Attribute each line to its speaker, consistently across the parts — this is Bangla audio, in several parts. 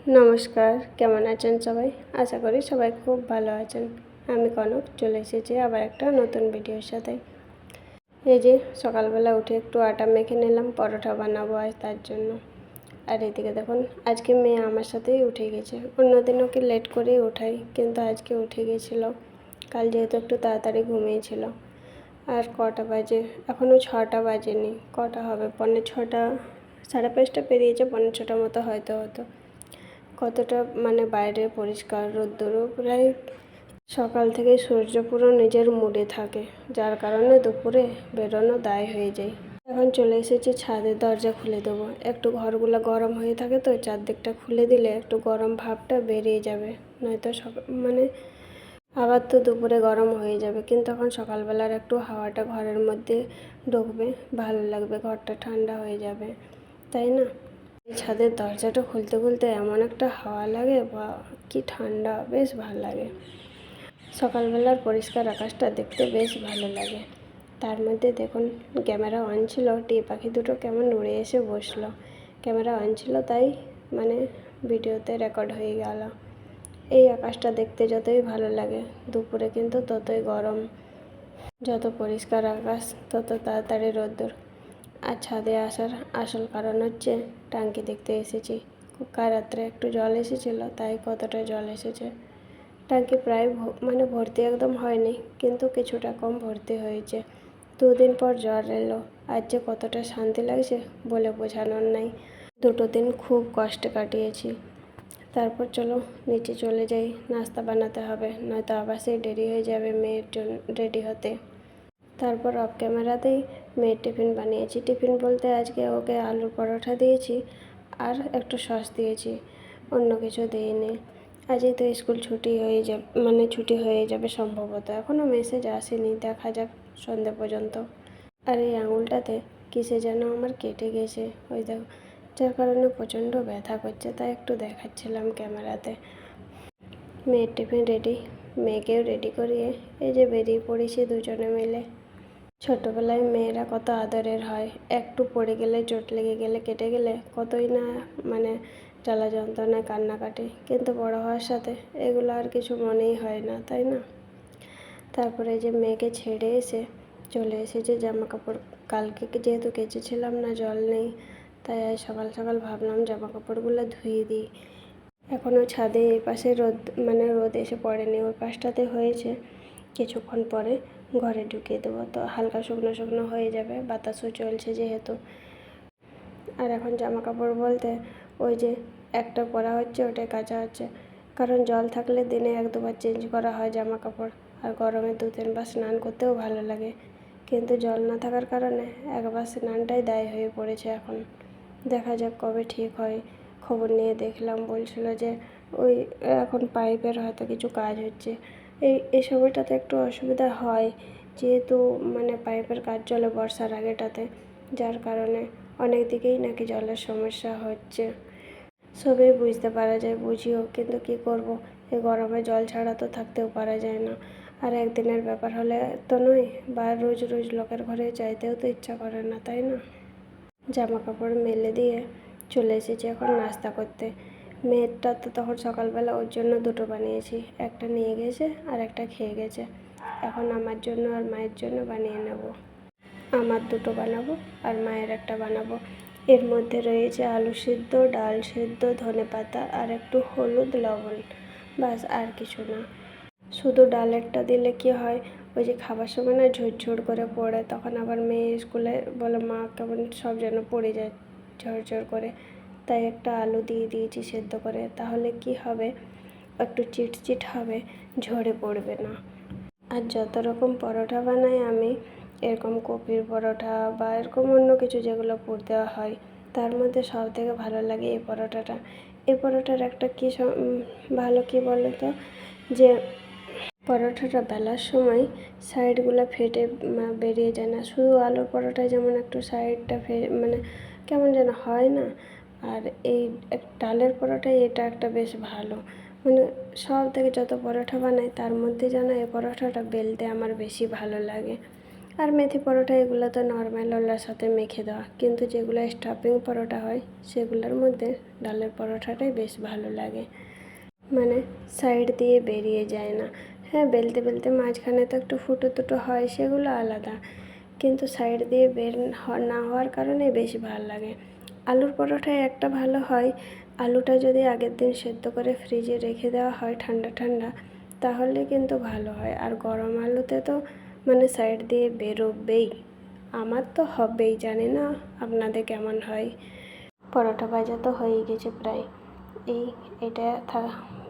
Speaker 1: নমস্কার, কেমন আছেন সবাই? আশা করি সবাই খুব ভালো আছেন। আমি কনক চলে এসেছি আবার একটা নতুন ভিডিওর সাথে। এই যে সকালবেলা উঠে একটু আটা মেখে নিলাম, পরোটা বানাবো আজ তার জন্য। আর এদিকে দেখুন, আজকে মেয়ে আমার সাথেই উঠে গেছে। অন্যদিন ওকে লেট করেই উঠাই, কিন্তু আজকে উঠে গেছিলো। কাল যেহেতু একটু তাড়াতাড়ি ঘুমিয়েছিল। আর কটা বাজে? এখনও 6টা বাজেনি। কটা হবে? 5:45, 5:30 পেরিয়েছে, 5:45 মতো হয়তো হতো। কতটা বাইরে পরিষ্কার, রোদ্দুরও প্রায় সকাল থেকে সূর্য পুরো নিজের মুডে থাকে, যার কারণে দুপুরে বেরোনো দায় হয়ে যায়। এখন চলে এসেছি ছাদে, দরজা খুলে দেবো। একটু ঘরগুলো গরম হয়ে থাকে তো, চারদিকটা খুলে দিলে একটু গরম ভাবটা বেরিয়ে যাবে। নয়তো আবার তো দুপুরে গরম হয়ে যাবে, কিন্তু এখন সকালবেলার একটু হাওয়াটা ঘরের মধ্যে ঢুকবে, ভালো লাগবে, ঘরটা ঠান্ডা হয়ে যাবে, তাই না? এই ছাদের দরজাটা খুলতে খুলতে এমন একটা হাওয়া লাগে, বা কি ঠান্ডা, বেশ ভালো লাগে। সকালবেলার পরিষ্কার আকাশটা দেখতে বেশ ভালো লাগে। তার মধ্যে দেখুন, ক্যামেরা অন ছিল, টিয়া পাখি দুটো কেমন উড়ে এসে বসলো। ক্যামেরা অন ছিল তাই ভিডিওতে রেকর্ড হয়ে গেল। এই আকাশটা দেখতে যতই ভালো লাগে, দুপুরে কিন্তু ততই গরম। যত পরিষ্কার আকাশ, তত তাড়াতাড়ি রোদ্দুর। আর ছাদে আসার আসল কারণ হচ্ছে ট্যাঙ্কি দেখতে এসেছি। কাল রাত্রে একটু জল এসেছিল, তাই কতটা জল এসেছে। ট্যাঙ্কি প্রায় ভর্তি একদম হয়নি, কিন্তু কিছুটা কম ভর্তি হয়েছে। 2 দিন পর জল এলো। আজ যে কতটা শান্তি লাগছে বলে বোঝানোর নাই। 2 দিন খুব কষ্টে কাটিয়েছি। তারপর চলো নিচে চলে যাই, নাস্তা বানাতে হবে, নয়তো আবার সেই দেরি হয়ে যাবে মেয়ের জন্য রেডি হতে। তারপর অফ ক্যামেরাতেই মেয়ের টিফিন বানিয়েছি। টিফিন বলতে আজকে ওকে আলুর পরোটা দিয়েছি আর একটু সস দিয়েছি, অন্য কিছু দিইনি। আজই তো স্কুল ছুটি হয়ে যাবে, ছুটি হয়ে যাবে সম্ভবত। এখনও মেসেজ আসেনি, দেখা যাক সন্ধে পর্যন্ত। আর এই আঙুলটাতে কিসে যেন আমার কেটে গেছে, ওই দেখো, যার কারণে প্রচণ্ড ব্যথা করছে, তাই একটু দেখাচ্ছিলাম ক্যামেরাতে। মেয়ের টিফিন রেডি, মেয়েকেও রেডি করিয়ে এই যে বেরিয়ে পড়েছি দুজনে মিলে। ছোটোবেলায় মেয়েরা কত আদরের হয়, একটু পড়ে গেলে, চোট লেগে গেলে, কেটে গেলে কতই না জ্বালা যন্ত্রণায় কান্নাকাটি, কিন্তু বড় হওয়ার সাথে এগুলো আর কিছু মনেই হয় না, তাই না? তারপরে যে মেয়েকে ছেড়ে এসে চলে এসেছে জামা কাপড়। কালকে যেহেতু কেচেছিলাম না, জল নেই, তাই আজ সকাল সকাল ভাবলাম জামা কাপড়গুলো ধুয়ে দিই। এখনও ছাদে এই পাশে রোদ এসে পড়েনি, ওই পাশটাতে হয়েছে। কিছুক্ষণ পরে ঘরে ঢুকিয়ে দেবো, তো হালকা শুকনো শুকনো হয়ে যাবে, বাতাসও চলছে যেহেতু। আর এখন জামা কাপড় বলতে ওই যে একটা পরা হচ্ছে, ওটাই কাচা হচ্ছে। কারণ জল থাকলে দিনে 1-2 বার চেঞ্জ করা হয় জামা কাপড়, আর গরমে 2-3 বার স্নান করতেও ভালো লাগে। কিন্তু জল না থাকার কারণে একবার স্নানটাই দায় হয়ে পড়েছে এখন। দেখা যাক কবে ঠিক হয়। খবর নিয়ে দেখলাম, বলছিল যে ওই এখন পাইপের হয়তো কিছু কাজ হচ্ছে। এই সময়টাতে একটু অসুবিধা হয়, যেহেতু পাইপের কাজ চলে বর্ষার আগেটাতে, যার কারণে অনেক দিকেই নাকি জলের সমস্যা হচ্ছে। সবই বুঝতে পারা যায়, বুঝিও, কিন্তু কী করব, এই গরমে জল ছাড়া তো থাকতেও পারা যায় না। আর একদিনের ব্যাপার হলে তো নয়, বা রোজ রোজ লোকের ঘরে যাইতেও তো ইচ্ছা করে না, তাই না? জামা কাপড় মেলে দিয়ে চলে এসেছি এখন নাস্তা করতে। মেয়েরটা তো তখন সকালবেলা ওর জন্য 2টো বানিয়েছি, একটা নিয়ে গেছে আর একটা খেয়ে গেছে। এখন আমার জন্য আর মায়ের জন্য বানিয়ে নেব। আমার 2টো বানাবো আর মায়ের একটা বানাবো। এর মধ্যে রয়েছে আলু সিদ্ধ, ডাল সিদ্ধ, ধনেপাতা আর একটু হলুদ, লবণ, ব্যাস, আর কিছু না। শুধু ডালেরটা দিলে কি হয়, ওই যে খাবার সময় না ঝরঝর করে পড়ে, তখন আবার মেয়ে স্কুলে বলে মা কেমন সব যেন পড়ে যায় ঝরঝর করে। তাই একটা আলু দিয়ে দিয়েছি সেদ্ধ করে, তাহলে কি হবে, একটু চিটচিট হবে, ঝরে পড়বে না। আর যত রকম পরোটা বানাই আমি, এরকম কপির পরোটা বা এরকম অন্য কিছু যেগুলো পুর দেওয়া হয়, তার মধ্যে সবথেকে ভালো লাগে এই পরোটাটা। এই পরোটার একটা ভালো কী বলো তো, যে পরোটাটা বেলার সময় সাইডগুলো ফেটে বেরিয়ে যায় না। শুধু আলুর পরোটায় যেমন একটু সাইডটা কেমন যেন হয় না, আর এই ডালের পরোটায় এটা একটা বেশ ভালো। সব থেকে যত পরোটা বানাই তার মধ্যে যেন এই পরোটাটা বেলতে আমার বেশি ভালো লাগে। আর মেথি পরোটা এগুলো তো নর্মাল ওলার সাথে মেখে দেওয়া, কিন্তু যেগুলো স্টাফিং পরোটা হয় সেগুলোর মধ্যে ডালের পরোটাটাই বেশ ভালো লাগে, মানে সাইড দিয়ে বেরিয়ে যায় না। হ্যাঁ, বেলতে বেলতে মাঝখানে তো একটু ফুটো তুটো হয়, সেগুলো আলাদা, কিন্তু সাইড দিয়ে বের না হওয়ার কারণে বেশি ভালো লাগে। আলুর পরোটায় একটা ভালো হয়, আলুটা যদি আগের দিন সেদ্ধ করে ফ্রিজে রেখে দেওয়া হয় ঠান্ডা ঠান্ডা, তাহলে কিন্তু ভালো হয়। আর গরম আলুতে তো মানে সাইড দিয়ে বেরোবেই, আমার তো হবেই, জানি না আপনাদের কেমন হয়। পরোটা ভাজা তো হয়েই গেছে প্রায়, এটা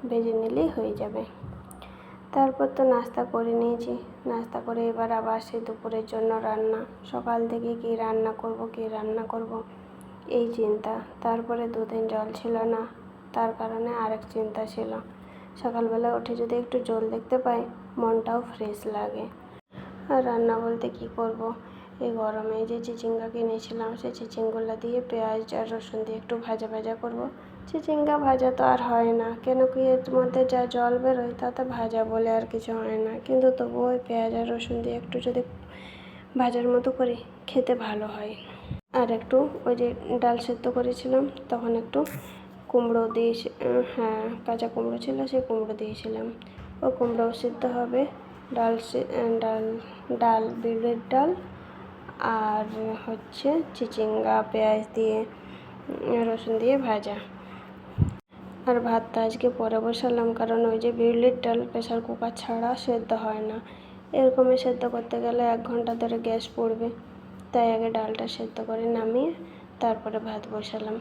Speaker 1: ভেজে নিলেই হয়ে যাবে। তারপর তো নাস্তা করে নিয়েছি, নাস্তা করে এবার আবার সেই দুপুরের জন্য রান্না। সকাল থেকে কী রান্না করব এই চিন্তা। তারপরে দুদিন জল ছিল না, তার কারণে আরেক চিন্তা ছিল। সকালবেলা উঠে যদি একটু জল দেখতে পাই মনটাও ফ্রেশ লাগে। আর রান্না বলতে কি করব, এই গরমে যে চিচিঙ্গা কিনেছিলাম সেই চিচিঙ্গুলা দিয়ে পেঁয়াজ আর রসুন দিয়ে একটু ভাজা ভাজা করব। চিচিঙ্গা ভাজা তো আর হয় না, কেন কি এর মধ্যে যা জল বেরোয় তাতে ভাজা বলে আর কিছু হয় না, কিন্তু তবুও ওই পেঁয়াজ আর রসুন দিয়ে একটু যদি ভাজার মতো করি খেতে ভালো হয়। আর একটু ওই যে ডাল সেদ্ধ করেছিলাম তখন একটু কুমড়ো দিয়েছি, হ্যাঁ কাঁচা কুমড়ো ছিল, সেই কুমড়ো দিয়েছিলাম। ও কুমড়োও সিদ্ধ হবে, ডাল ডাল ডাল বিউলির ডাল আর হচ্ছে চিচিঙ্গা পেঁয়াজ দিয়ে রসুন দিয়ে ভাজা। আর ভাতটা আজকে পরে বসালাম, কারণ ওই যে বিউলির ডাল প্রেসার কুকার ছাড়া সেদ্ধ হয় না, এরকমই সেদ্ধ করতে গেলে 1 ঘন্টা ধরে গ্যাস পড়বে, তাই আগে ডালটা সেদ্ধ করে নামিয়ে তারপরে ভাত বসালাম।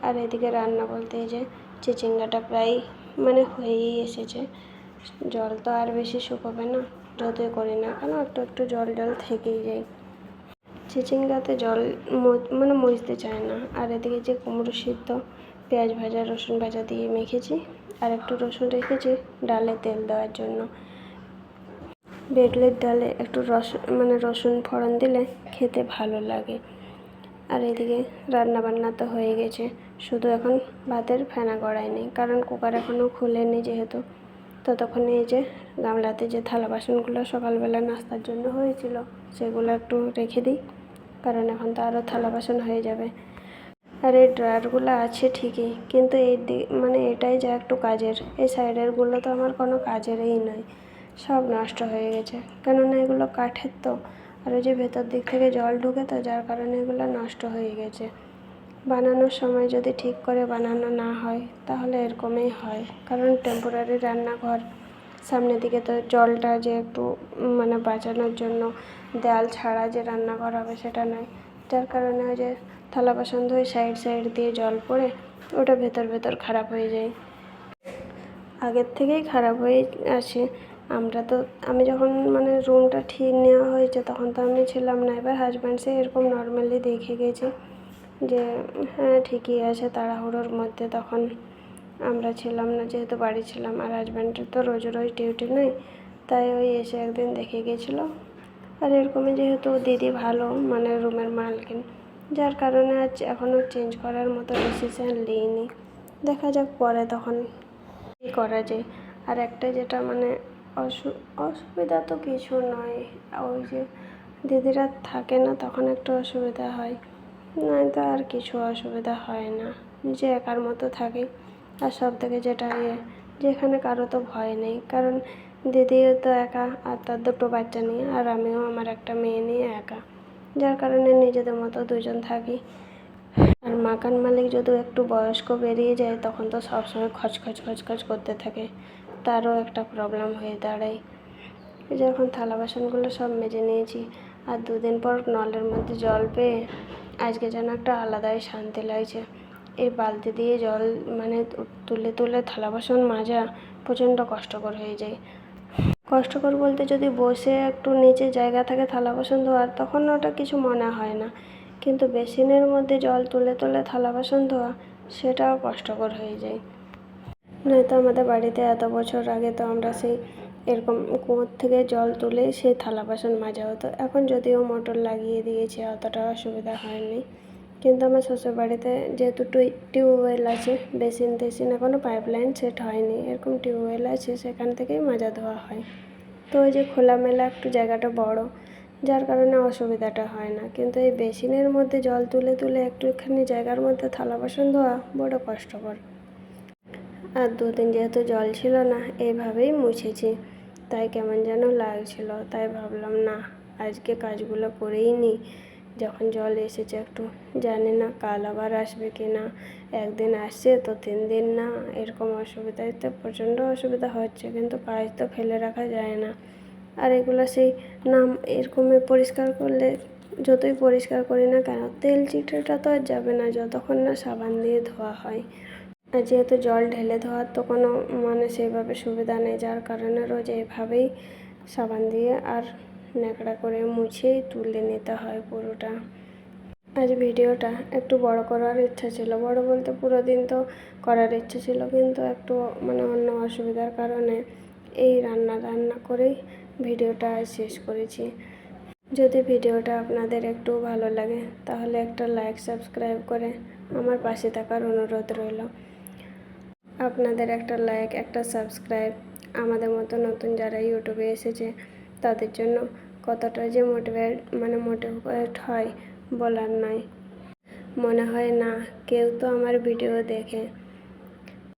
Speaker 1: আর এদিকে রান্না বলতে এই যে চিচিঙ্গাটা প্রায় মানে হয়েই এসেছে, জল তো আর বেশি শুকোবে না যতই করি না কেন, একটু একটু জল জল থেকেই যায়, চিচিঙ্গাতে জল মানে মুছতে চায় না। আর এদিকে যে কুমড়ো সিদ্ধ পেঁয়াজ ভাজা রসুন ভাজা দিয়ে মেখেছি, আর একটু রসুন রেখেছি ডালে তেল দেওয়ার জন্য। বিউলির ডালে একটু রসুন ফোড়ন দিলে খেতে ভালো লাগে। আর এদিকে রান্না বান্না তো হয়ে গেছে, শুধু এখন ভাতের ফেনা গড়ায়নি, কারণ কুকার এখনও খুলেনি যেহেতু। ততক্ষণে এই যে গামলাতে যে থালা বাসনগুলো সকালবেলা নাস্তার জন্য হয়েছিল সেগুলো একটু রেখে দিই, কারণ এখন তো আরও থালা বাসন হয়ে যাবে। আর এই ড্রয়ারগুলো আছে ঠিকই, কিন্তু মানে এটাই যা একটু কাজের, এই সাইডেরগুলো তো আমার কোনো কাজেরই নয়, সব নষ্ট হয়ে গেছে, কেননা এগুলো কাঠের তো, আর ওই যে ভেতর দিক থেকে জল ঢুকে তো, যার কারণে এগুলো নষ্ট হয়ে গেছে। বানানোর সময় যদি ঠিক করে বানানো না হয় তাহলে এরকমই হয়, কারণ টেম্পোরারি রান্নাঘর, সামনের দিকে তো জলটা যে একটু মানে বাঁচানোর জন্য দেয়াল ছাড়া যে রান্নাঘর হবে সেটা নয়, যার কারণে ওই যে থালা বাসন ধুয়ে সাইড দিয়ে জল পড়ে ওটা ভেতর খারাপ হয়ে যায়, আগের থেকেই খারাপ হয়ে আছে। আমি যখন মানে রুমটা ঠিক নেওয়া হয়েছে তখন তো আমি ছিলাম না, এবার হাজব্যান্ড সে এরকম নর্মালি দেখে গেছে যে হ্যাঁ ঠিকই আছে, তাড়াহুড়োর মধ্যে তখন আমরা ছিলাম না, যেহেতু বাড়ি ছিলাম, আর হাজব্যান্ডের তো রোজ ডিউটি নেই, তাই ওই এসে একদিন দেখে গেছিলো। আর এরকমই যেহেতু দিদি ভালো মানে রুমের মালকিন, যার কারণে আজ এখনও চেঞ্জ করার মতো ডিসিশান নিইনি, দেখা যাক পরে তখন কী করা যায়। আর একটা যেটা মানে অসুবিধা তো কিছু নয়, ওই যে দিদিরা থাকে না তখন একটু অসুবিধা হয়, নয়তো আর কিছু অসুবিধা হয় না, নিজে একার মতো থাকি। আর সব থেকে যেটা যেখানে কারো তো ভয় নেই, কারণ দিদিও তো একা আর তার 2টো বাচ্চা নিয়ে, আর আমিও আমার একটা মেয়ে নিয়ে একা, যার কারণে নিজেদের মতো দুজন থাকি। আর মাকান মালিক যদি একটু বয়স্ক বেরিয়ে যায় তখন তো সবসময় খচখচ করতে থাকে, তারও একটা প্রবলেম হয়ে দাঁড়ায়। যখন থালা বাসনগুলো সব মেজে নিয়েছি, আর 2 দিন পর নলের মধ্যে জল পেয়ে আজকে যেন একটা আলাদাই শান্তি লাগছে। এই বালতি দিয়ে জল মানে তুলে থালা বাসন মাজা প্রচণ্ড কষ্টকর হয়ে যায়। কষ্টকর বলতে যদি বসে একটু নিচে জায়গা থাকে থালা বাসন ধোয়ার তখন ওটা কিছু মনে হয় না, কিন্তু বেসিনের মধ্যে জল তুলে থালা বাসন ধোয়া সেটাও কষ্টকর হয়ে যায়। নয়তো আমাদের বাড়িতে এত বছর আগে তো আমরা সেই এরকম কুয়োর থেকে জল তুলে সেই থালা বাসন মাজা হতো, এখন যদিও মোটর লাগিয়ে দিয়েছে অতটা অসুবিধা হয়নি, কিন্তু আমার শ্বশুরবাড়িতে যেহেতু টিউবওয়েল আছে, বেসিন এখনও পাইপলাইন সেট হয়নি, এরকম টিউবওয়েল আছে সেখান থেকেই মাজা ধোয়া হয়। তো ওই যে খোলামেলা একটু জায়গাটা বড়, যার কারণে অসুবিধাটা হয় না। কিন্তু এই বেসিনের মধ্যে জল তুলে তুলে একটুখানি জায়গার মধ্যে থালা বাসন ধোয়া বড় কষ্টকর। আর দুদিন যেহেতু জল ছিল না, এইভাবেই মুছেছি, তাই কেমন যেন লাগছিল। তাই ভাবলাম না, আজকে কাজগুলো করেই নিই। যখন জল এসেছে একটু, জানি না কাল আবার আসবে কি না, একদিন আসছে তো 3 দিন না, এরকম অসুবিধায় তো প্রচণ্ড অসুবিধা হচ্ছে। কিন্তু কাজ তো ফেলে রাখা যায় না। আর এগুলো সেই নাম এরকমই পরিষ্কার করলে, যতই পরিষ্কার করি না কেন, তেল চিটটা তো আর যাবে না যতক্ষণ না সাবান দিয়ে ধোয়া হয়। আর যেহেতু জল ঢেলে ধোয়ার তো কোনো সেইভাবে সুবিধা নেই, যার কারণে রোজ এইভাবেই সাবান দিয়ে আর ন্যাকড়া করে মুছেই তুলে নিতে হয় পুরোটা। আজ ভিডিওটা একটু বড় করার ইচ্ছা ছিল, বড় বলতে পুরো দিন তো করার ইচ্ছা ছিল, কিন্তু একটু অন্য অসুবিধার কারণে এই রান্না করেই ভিডিওটা শেষ করেছি। যদি ভিডিওটা আপনাদের একটু ভালো লাগে তাহলে একটা লাইক সাবস্ক্রাইব করে আমার পাশে থাকার অনুরোধ রইল। আপনাদের একটা লাইক, একটা সাবস্ক্রাইব আমাদের মতো নতুন যারা ইউটিউবে এসেছে তাদের জন্য কতটা যে মোটিভেট হয় বলার নয়। মনে হয় না কেউ তো আমার ভিডিও দেখে।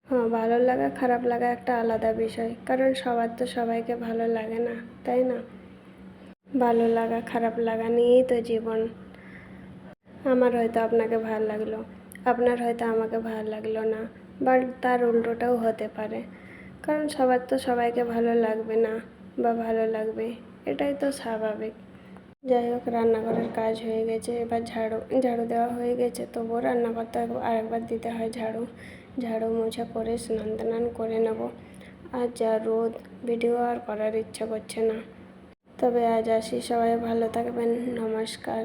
Speaker 1: হ্যাঁ, ভালো লাগা খারাপ লাগা একটা আলাদা বিষয়, কারণ সবার তো সবাইকে ভালো লাগে না, তাই না? ভালো লাগা খারাপ লাগা নিয়েই তো জীবন। আমার হয়তো আপনাকে ভালো লাগলো, আপনার হয়তো আমাকে ভালো লাগলো না, বাট তার উল্টোটাও হতে পারে, কারণ সবার তো সবাইকে ভালো লাগবে না বা ভালো লাগবে, এটাই তো স্বাভাবিক। যাই হোক, রান্নাঘরের কাজ হয়ে গেছে, এবার ঝাড়ু দেওয়া হয়ে গেছে, তবুও রান্নাঘরটা আরেকবার দিতে হয় ঝাড়ু মোছা করে স্নান টান করে নেব। আর যা রোদ, ভিডিও আর করার ইচ্ছা করছে না। তবে আজ আসি, সবাই ভালো থাকবেন, নমস্কার।